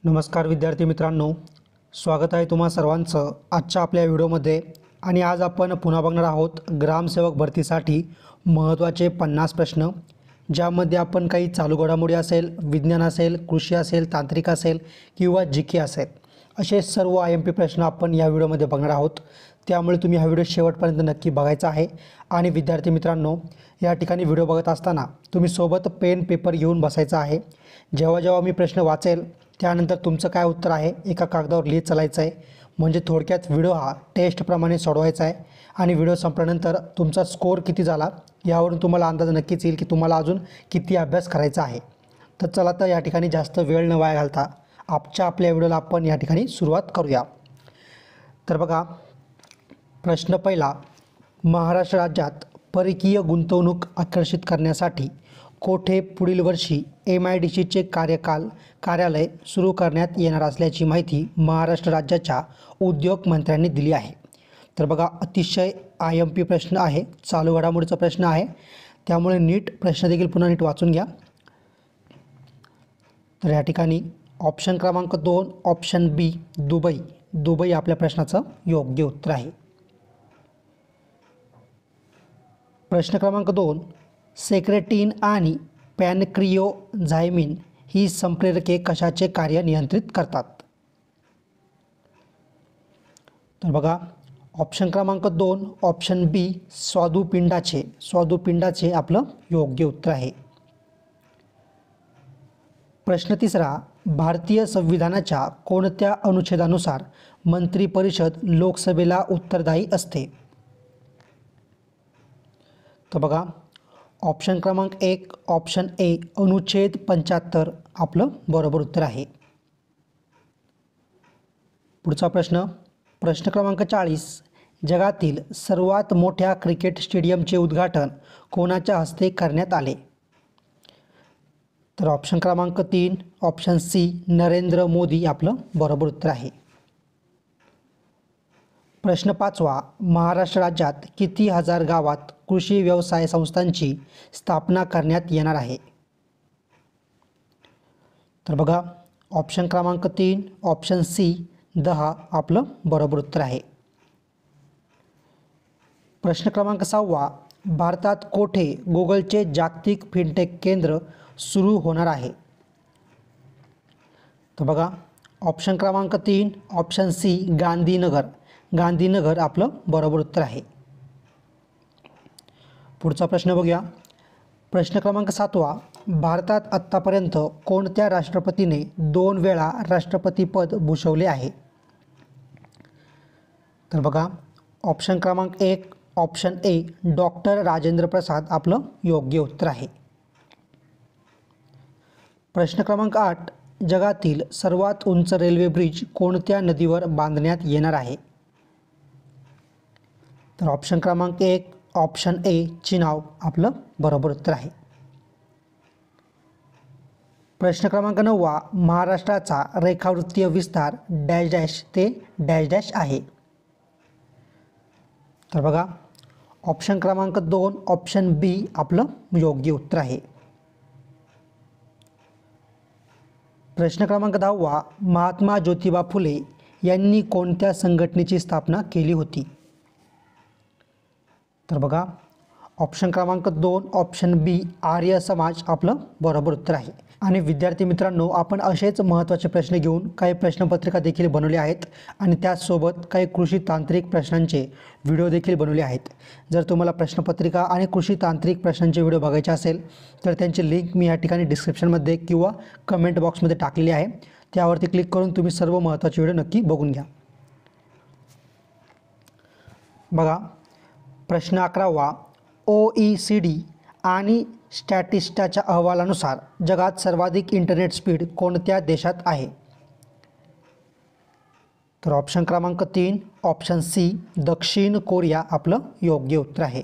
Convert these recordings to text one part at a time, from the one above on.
नमस्कार विद्यार्थी मित्रांनो, स्वागत आहे तुम्हा सर्वांचं आजच्या आपल्या व्हिडिओमध्ये। आणि आज आपण पुन्हा बघणार आहोत ग्रामसेवक भरतीसाठी महत्त्वाचे 50 प्रश्न, ज्यामध्ये आपण काही चालू घडामोडी असेल, विज्ञान असेल, कृषी असेल, तांत्रिक असेल किंवा जीके असेल, असे सर्व IMP प्रश्न आपण या व्हिडिओमध्ये बघणार आहोत। त्यामुळे तुम्ही हा व्हिडिओ शेवटपर्यंत नक्की बघायचा आहे। आणि विद्यार्थी मित्रांनो, या ठिकाणी व्हिडिओ बघत असताना तुम्ही सोबत पेन पेपर घेऊन बसायचं आहे। जेव्हा जेव्हा मी प्रश्न वाचेल त्यानंतर तुमचं काय उत्तर आहे एका कागदावर लिहित चालायचं आहे। म्हणजे थोडक्यात व्हिडिओ हा टेस्टप्रमाणे सोडवायचा आहे आणि व्हिडिओ संपल्यानंतर तुमचा स्कोअर किती झाला यावरून तुम्हाला अंदाज नक्कीच येईल की तुम्हाला अजून किती अभ्यास करायचा आहे। तर चला तर या ठिकाणी जास्त वेळ न वाया घालता आपल्या व्हिडिओला आपण या ठिकाणी सुरुवात करूया। तर बघा, प्रश्न पहिला, महाराष्ट्र राज्यात परकीय गुंतवणूक आकर्षित करण्यासाठी कोठे पुढील वर्षी MIDCचे कार्यालय सुरू करण्यात येणार असल्याची माहिती महाराष्ट्र राज्याच्या उद्योग मंत्र्यांनी दिली आहे। तर बघा, अतिशय IMP प्रश्न आहे, चालू घडामोडीचा प्रश्न आहे, त्यामुळे नीट प्रश्न देखील पुन्हा नीट वाचून घ्या। तर या ठिकाणी ऑप्शन क्रमांक 2 ऑप्शन बी दुबई आपल्या प्रश्नाचं योग्य उत्तर आहे। प्रश्न क्रमांक 2, सेक्रेटिन आणि पॅनक्रियोझाइमिन ही संप्रेरके कशाचे कार्य नियंत्रित करतात? तर बघा, ऑप्शन क्रमांक 2 ऑप्शन बी स्वादुपिंडाचे आपलं योग्य उत्तर आहे। प्रश्न तिसरा, भारतीय संविधानाच्या कोणत्या अनुच्छेदानुसार मंत्रिपरिषद लोकसभेला उत्तरदायी असते? तर बघा, ऑप्शन क्रमांक 1 ऑप्शन ए अनुच्छेद 75 आपलं बरोबर उत्तर आहे। पुढचा प्रश्न क्रमांक 40, जगातील सर्वात मोठ्या क्रिकेट स्टेडियमचे उद्घाटन कोणाच्या हस्ते करण्यात आले? तर ऑप्शन क्रमांक 3 ऑप्शन सी नरेंद्र मोदी आपलं बरोबर उत्तर आहे। प्रश्न 5वा, महाराष्ट्र राज्यात किती हजार गावात कृषी व्यवसाय संस्थांची स्थापना करण्यात येणार आहे? तर बघा, ऑप्शन क्रमांक 3 ऑप्शन सी 10 आपलं बरोबर उत्तर आहे। प्रश्न क्रमांक 6वा, भारतात कोठे गुगलचे जागतिक फिनटेक केंद्र सुरू होणार आहे? तर बघा, ऑप्शन क्रमांक 3 ऑप्शन सी गांधीनगर आपलं बरोबर उत्तर आहे। पुढचा प्रश्न बघूया। प्रश्न क्रमांक 7वा, भारतात आत्तापर्यंत कोणत्या राष्ट्रपतीने 2 वेळा राष्ट्रपती पद भूषवले आहे? तर बघा, ऑप्शन क्रमांक 1 ऑप्शन ए डॉक्टर राजेंद्र प्रसाद आपलं योग्य उत्तर आहे। प्रश्न क्रमांक 8, जगातील सर्वात उंच रेल्वे ब्रिज कोणत्या नदीवर बांधण्यात येणार आहे? तर ऑप्शन क्रमांक 1 ऑप्शन ए चिनाब आपलं बरोबर उत्तर आहे। प्रश्न क्रमांक 9वा, महाराष्ट्राचा रेखावृत्तीय विस्तार डॅश डॅश ते डॅश डॅश आहे? तर बघा, ऑप्शन क्रमांक 2 ऑप्शन बी आपलं योग्य उत्तर आहे। प्रश्न क्रमांक 10वा, महात्मा ज्योतिबा फुले यांनी कोणत्या संघटनेची स्थापना केली होती? तर बघा, ऑप्शन क्रमांक 2 ऑप्शन बी आर्य समाज आपलं बरोबर उत्तर आहे। आणि विद्यार्थी मित्रांनो, आपण असेच महत्त्वाचे प्रश्न घेऊन काही प्रश्नपत्रिका देखील बनवले आहेत आणि त्याचसोबत काही कृषी तांत्रिक प्रश्नांचे व्हिडिओ देखील बनवले आहेत। जर तुम्हाला प्रश्नपत्रिका आणि कृषी तांत्रिक प्रश्नांचे व्हिडिओ बघायचे असेल तर त्यांची लिंक मी या ठिकाणी डिस्क्रिप्शनमध्ये किंवा कमेंट बॉक्समध्ये टाकलेली आहे, त्यावरती क्लिक करून तुम्ही सर्व महत्त्वाचे व्हिडिओ नक्की बघून घ्या। बघा, प्रश्न 11वा, OECD आणि स्टॅटिस्टाच्या अहवालानुसार जगात सर्वाधिक इंटरनेट स्पीड कोणत्या देशात आहे? तर ऑप्शन क्रमांक 3 ऑप्शन सी दक्षिण कोरिया आपलं योग्य उत्तर आहे।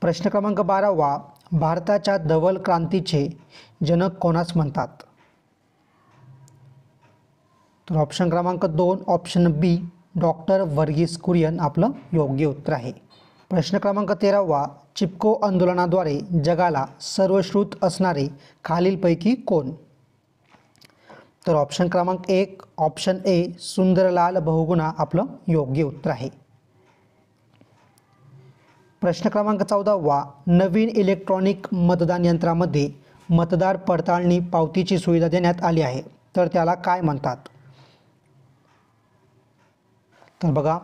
प्रश्न क्रमांक 12वा, भारताच्या धवल क्रांतीचे जनक कोणास म्हणतात? तर ऑप्शन क्रमांक 2 ऑप्शन बी डॉक्टर वर्गीस कुरियन आपलं योग्य उत्तर आहे। प्रश्न क्रमांक 13वा, चिपको आंदोलनाद्वारे जगाला सर्वश्रुत असणारे खालीलपैकी कोण? तर ऑप्शन क्रमांक 1 ऑप्शन ए सुंदरलाल बहुगुणा आपलं योग्य उत्तर आहे. प्रश्न क्रमांक 14 नवीन इलेक्ट्रॉनिक मतदान यंत्रामध्ये मतदार पडताळणी पावतीची सुविधा देण्यात आली आहे, तर त्याला काय म्हणतात? तर बघा,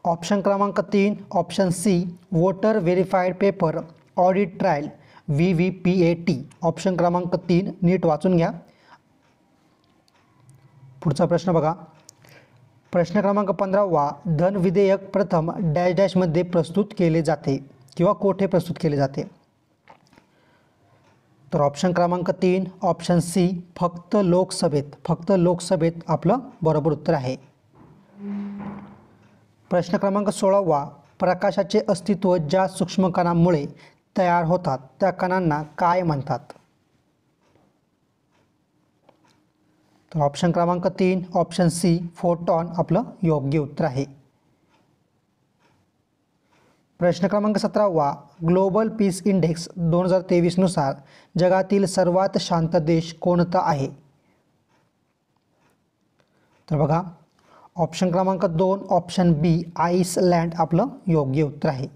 ऑप्शन क्रमांक 3 option C voter verified paper audit trail VVPAT. Option क्रमांक 3 नीट वाचून घ्या. पुढचा प्रश्न बघा, प्रश्न क्रमांक 15 धन विधेयक प्रथम डॅश डॅशमध्ये प्रस्तुत केले जाते किंवा कोठे प्रस्तुत केले जाते? तर ऑप्शन क्रमांक 3 ऑप्शन सी फक्त लोकसभेत आपलं बरोबर उत्तर आहे. प्रश्न क्रमांक 16 प्रकाशाचे अस्तित्व ज्या सूक्ष्म कणांमुळे तयार होतात त्या कणांना काय म्हणतात? तर ऑप्शन क्रमांक 3 ऑप्शन सी फोटॉन आपलं योग्य उत्तर आहे. प्रश्न क्रमांक 17 ग्लोबल पीस इंडेक्स 2023 नुसार जगातील सर्वात शांत देश कोणता आहे? तर बघा, ऑप्शन क्रमांक 2 ऑप्शन बी आईसलँड आपलं योग्य उत्तर आहे.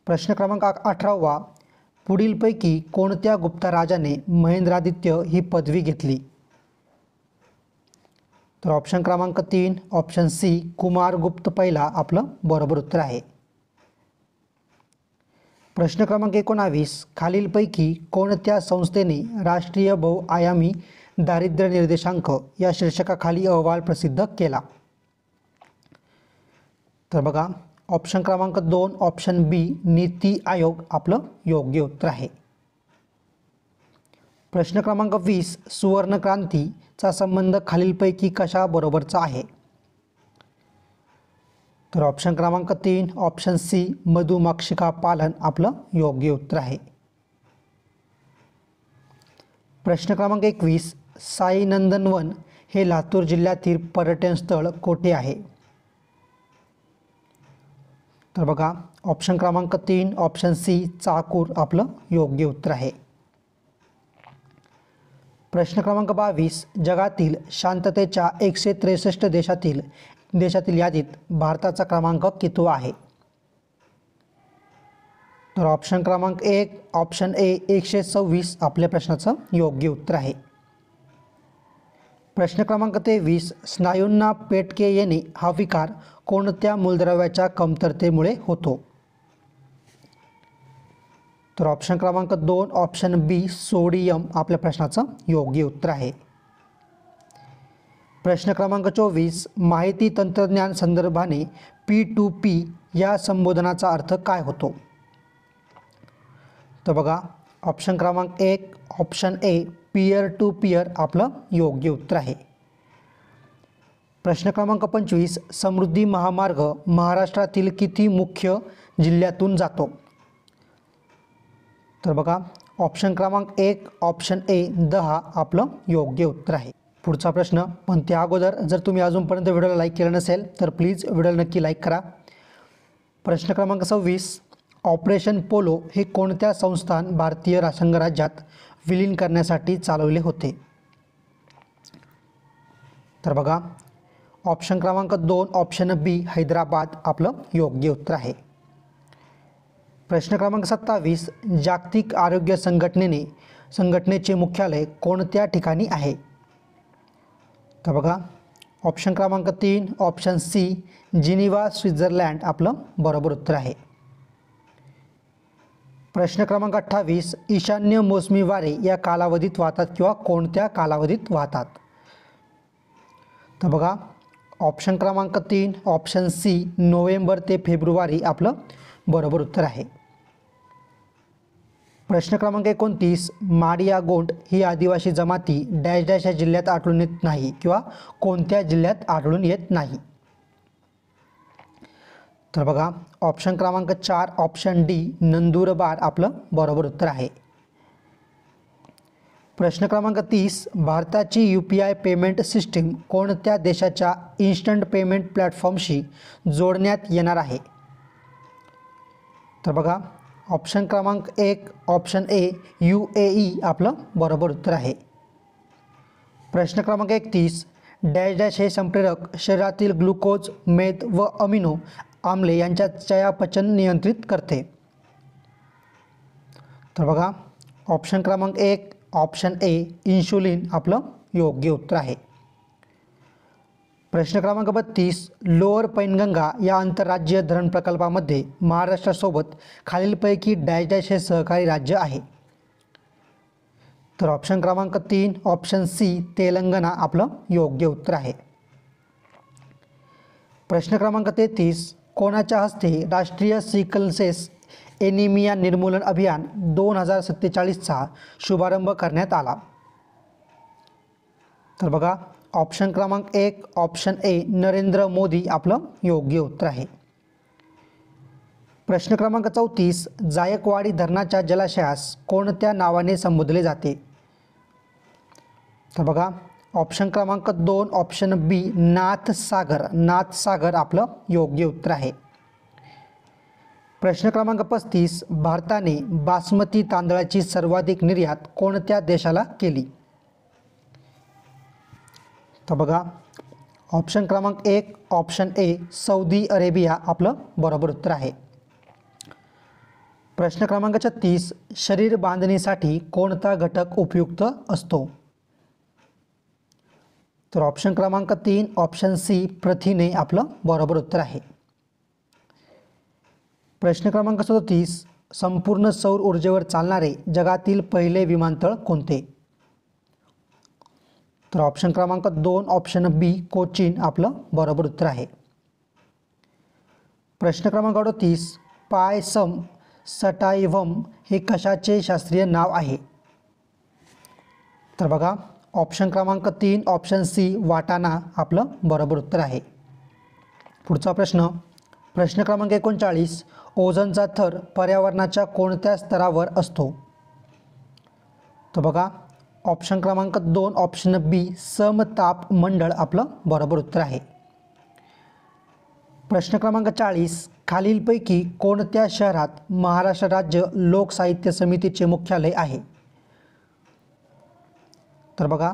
प्रश्न क्रमांक 18 पुढीलपैकी कोणत्या गुप्त राजाने महेंद्रादित्य ही पदवी घेतली? तर ऑप्शन क्रमांक 3 ऑप्शन सी कुमारगुप्त पहिला आपलं बरोबर उत्तर आहे. प्रश्न क्रमांक 19 खालीलपैकी कोणत्या संस्थेने राष्ट्रीय बहुआयामी दारिद्र्य निर्देशांक या शीर्षकाखाली अहवाल प्रसिद्ध केला? तर बघा, ऑप्शन क्रमांक 2 ऑप्शन बी नीती आयोग आपलं योग्य उत्तर आहे. प्रश्न क्रमांक 20 सुवर्णक्रांतीचा संबंध खालीलपैकी कशाबरोबरचा आहे? तर ऑप्शन क्रमांक 3 ऑप्शन सी मधुमक्षिका पालन आपलं योग्य उत्तर आहे. प्रश्न क्रमांक 21 साई नंदनवन हे लातूर जिल्ह्यातील पर्यटन स्थळ कोठे आहे? तर बघा, ऑप्शन क्रमांक 3 ऑप्शन सी चाकूर आपलं योग्य उत्तर आहे. प्रश्न क्रमांक 22 जगातील शांततेच्या 163 देशातील यादीत भारताचा क्रमांक कितवा आहे? तर ऑप्शन क्रमांक 1 ऑप्शन ए 126 आपल्या प्रश्नाचं योग्य उत्तर आहे. प्रश्न क्रमांक 23 स्नायूंना पेटके येणे हा विकार कोणत्या मूलद्रव्याच्या कमतरतेमुळे होतो? तर ऑप्शन क्रमांक 2 ऑप्शन बी सोडियम आपल्या प्रश्नाचं योग्य उत्तर आहे. प्रश्न क्रमांक 24 माहिती तंत्रज्ञान संदर्भाने P2P या संबोधनाचा अर्थ काय होतो? तर बघा, ऑप्शन क्रमांक 1 option A peer to peer आपलं योग्य उत्तर आहे. प्रश्न क्रमांक 25 समृद्धी महामार्ग महाराष्ट्रातील किती मुख्य जिल्ह्यातून जातो? तर बघा, ऑप्शन क्रमांक 1 ऑप्शन ए 10 आपलं योग्य उत्तर आहे. पुढचा प्रश्न, पण त्या अगोदर जर तुम्ही अजूनपर्यंत व्हिडिओला लाईक केलं नसेल तर प्लीज व्हिडिओला नक्की लाईक करा. प्रश्न क्रमांक 26 ऑपरेशन पोलो हे कोणत्या संस्थान भारतीय संघराज्यात विलीन करण्यासाठी चालवले होते? तर बघा, ऑप्शन क्रमांक 2 ऑप्शन बी हैदराबाद आपलं योग्य उत्तर आहे. प्रश्न क्रमांक 27 जागतिक आरोग्य संघटनेचे मुख्यालय कोणत्या ठिकाणी आहे? तर बघा, ऑप्शन क्रमांक 3 ऑप्शन सी जिनिव्हा स्वित्झर्लंड आपलं बरोबर उत्तर आहे. प्रश्न क्रमांक 28 ईशान्य मोसमी वारे या कालावधीत वाहतात किंवा कोणत्या कालावधीत वाहतात? तर बघा, ऑप्शन क्रमांक 3 ऑप्शन सी नोव्हेंबर ते फेब्रुवारी आपलं बरोबर उत्तर आहे. प्रश्न क्रमांक 29 माडिया गोंड ही आदिवासी जमाती डॅश डॅश या जिल्ह्यात आढळून येत नाही किंवा कोणत्या जिल्ह्यात आढळून येत नाही? तर बघा, ऑप्शन क्रमांक 4 ऑप्शन डी नंदुरबार आपलं बरोबर उत्तर आहे. प्रश्न क्रमांक 30 भारताची UPI पेमेंट सिस्टीम कोणत्या देशाच्या इन्स्टंट पेमेंट प्लॅटफॉर्मशी जोडण्यात येणार आहे? तर बघा, ऑप्शन क्रमांक 1 ऑप्शन ए UAE आपलं बरोबर उत्तर आहे. प्रश्न क्रमांक 31, डॅश डॅश हे संप्रेरक शरीरातील ग्लुकोज, मेद व अमिनो आम्ले यांच्या चयापचन नियंत्रित करते. तर बघा ऑप्शन क्रमांक 1 ऑप्शन ए इन्शुलिन आपलं योग्य उत्तर आहे. प्रश्न क्रमांक 32, लोअर पैनगंगा या आंतरराज्यीय धरण प्रकल्पामध्ये महाराष्ट्रासोबत खालीलपैकी डॅश डॅश हे सहकारी राज्य आहे. तर ऑप्शन क्रमांक 3 ऑप्शन सी तेलंगणा आपलं योग्य उत्तर आहे. प्रश्न क्रमांक 33, कोणाच्या हस्ते राष्ट्रीय सिकलसेस एनिमिया निर्मूलन अभियान 2047चा शुभारंभ करण्यात आला. तर बघा ऑप्शन क्रमांक 1 ऑप्शन ए नरेंद्र मोदी आपलं योग्य उत्तर आहे. प्रश्न क्रमांक 34, जायकवाडी धरणाच्या जलाशयास कोणत्या नावाने संबोधले जाते. तर बघा ऑप्शन क्रमांक 2 ऑप्शन बी नाथसागर आपलं योग्य उत्तर आहे. प्रश्न क्रमांक 35, भारताने बासमती तांदळाची सर्वाधिक निर्यात कोणत्या देशाला केली. तर बघा ऑप्शन क्रमांक 1 ऑप्शन ए सौदी अरेबिया आपलं बरोबर उत्तर आहे. प्रश्न क्रमांक 36, शरीर बांधणीसाठी कोणता घटक उपयुक्त असतो. तर ऑप्शन क्रमांक 3 ऑप्शन सी प्रथिने आपलं बरोबर उत्तर आहे. प्रश्न क्रमांक 37, संपूर्ण सौर ऊर्जेवर चालणारे जगातील पहिले विमानतळ कोणते. तर ऑप्शन क्रमांक 2 ऑप्शन बी कोचीन आपलं बरोबर उत्तर आहे. प्रश्न क्रमांक 38, पायसम सटाइव्हम हे कशाचे शास्त्रीय नाव आहे. तर बघा ऑप्शन क्रमांक 3 ऑप्शन सी वाटाणा आपलं बरोबर उत्तर आहे. पुढचा प्रश्न क्रमांक 39, ओझोनचा थर पर्यावरणाच्या कोणत्या स्तरावर असतो. तर बघा ऑप्शन क्रमांक 2 ऑप्शन बी समताप मंडळ आपलं बरोबर उत्तर आहे. प्रश्न क्रमांक 40, खालीलपैकी कोणत्या शहरात महाराष्ट्र राज्य लोकसाहित्य समितीचे मुख्यालय आहे. तर बघा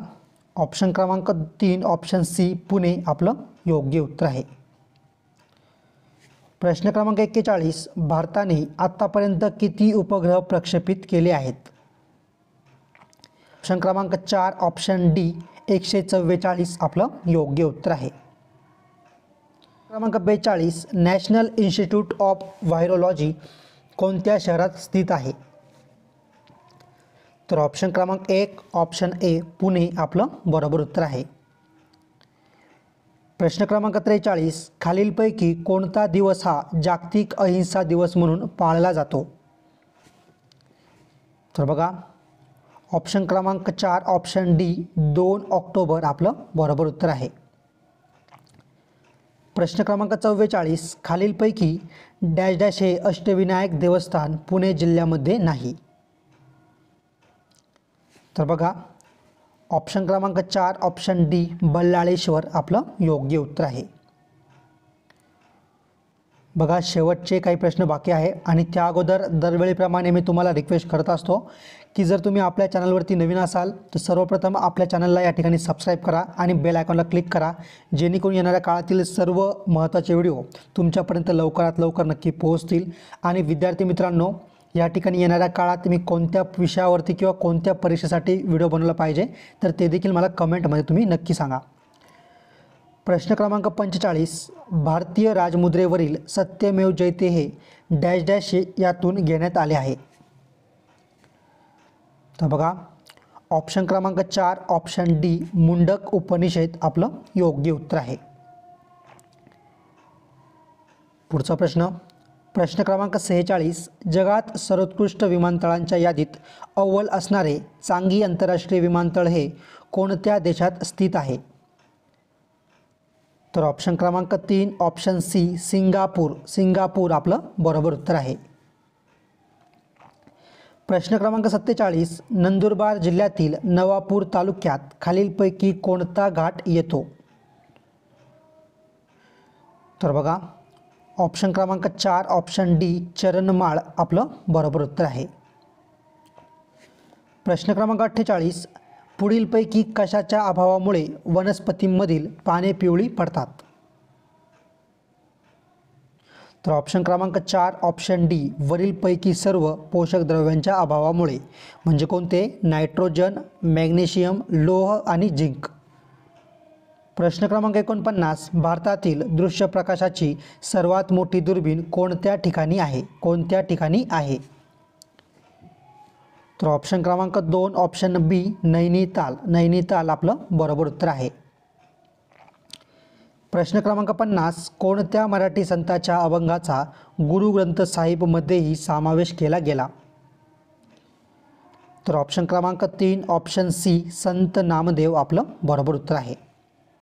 ऑप्शन क्रमांक 3 ऑप्शन सी पुणे आपलं योग्य उत्तर आहे. प्रश्न क्रमांक 41, भारताने आत्तापर्यंत किती उपग्रह प्रक्षेपित केले आहेत. ऑप्शन क्रमांक 4 ऑप्शन डी 144 आपलं योग्य उत्तर आहे. क्रमांक 42, नॅशनल इन्स्टिट्यूट ऑफ व्हायरोलॉजी कोणत्या शहरात स्थित आहे. तर ऑप्शन क्रमांक 1 ऑप्शन ए पुणे आपलं बरोबर उत्तर आहे. प्रश्न क्रमांक 43, खालीलपैकी कोणता दिवस हा जागतिक अहिंसा दिवस म्हणून पाळला जातो. तर बघा ऑप्शन क्रमांक 4 ऑप्शन डी 2 ऑक्टोबर आपलं बरोबर उत्तर आहे. प्रश्न क्रमांक 44, खालीलपैकी डॅश डॅश हे अष्टविनायक देवस्थान पुणे जिल्ह्यामध्ये नाही. तर बघा ऑप्शन क्रमांक 4 ऑप्शन डी बल्लाळेश्वर आपलं योग्य उत्तर आहे. बघा शेवटचे काही प्रश्न बाकी आहे आणि त्या अगोदर दरवेळीप्रमाणे मी तुम्हाला रिक्वेस्ट करत असतो की जर तुम्ही आपल्या चॅनलवरती नवीन असाल तर सर्वप्रथम आपल्या चॅनलला या ठिकाणी सबस्क्राईब करा आणि बेल आयकॉनला क्लिक करा, जेणेकरून येणाऱ्या काळातील सर्व महत्त्वाचे व्हिडिओ तुमच्यापर्यंत लवकरात लवकर नक्की पोहोचतील. आणि विद्यार्थी मित्रांनो, या ठिकाणी येणाऱ्या काळात मी कोणत्या विषयावरती किंवा कोणत्या परीक्षेसाठी व्हिडिओ बनवला पाहिजे तर ते देखील मला कमेंटमध्ये तुम्ही नक्की सांगा. प्रश्न क्रमांक 45, भारतीय राजमुद्रेवरील सत्यमेव जयते हे डॅश डॅश यातून घेण्यात आले आहे. तर बघा ऑप्शन क्रमांक 4 ऑप्शन डी मुंडक उपनिषद आपलं योग्य उत्तर आहे. पुढचा प्रश्न क्रमांक 46, जगात सर्वोत्कृष्ट विमानतळांच्या यादीत अव्वल असणारे चांगी आंतरराष्ट्रीय विमानतळ हे कोणत्या देशात स्थित आहे. तर ऑप्शन क्रमांक 3 ऑप्शन सी सिंगापूर आपलं बरोबर उत्तर आहे. प्रश्न क्रमांक 47, नंदुरबार जिल्ह्यातील नवापूर तालुक्यात खालीलपैकी कोणता घाट येतो. तर बघा ऑप्शन क्रमांक 4 ऑप्शन डी चरणमाळ आपलं बरोबर उत्तर आहे. प्रश्न क्रमांक 48, पुढीलपैकी कशाच्या अभावामुळे वनस्पतींमधील पाने पिवळी पडतात? तर ऑप्शन क्रमांक 4 ऑप्शन डी वरीलपैकी सर्व पोषक द्रव्यांच्या अभावामुळे. म्हणजे कोणते? नायट्रोजन, मॅग्नेशियम, लोह आणि झिंक. प्रश्न क्रमांक 49 भारतातील दृश्य प्रकाशाची सर्वात मोठी दुर्बीण कोणत्या ठिकाणी आहे? कोणत्या ठिकाणी आहे? तर ऑप्शन क्रमांक 2 ऑप्शन बी नैनिताल. नैनिताल आपलं बरोबर उत्तर आहे. प्रश्न क्रमांक 50 कोणत्या मराठी संतांच्या अभंगाचा गुरु ग्रंथ साहिबमध्येही समावेश केला गेला? तर ऑप्शन क्रमांक 3 ऑप्शन सी संत नामदेव आपलं बरोबर उत्तर आहे.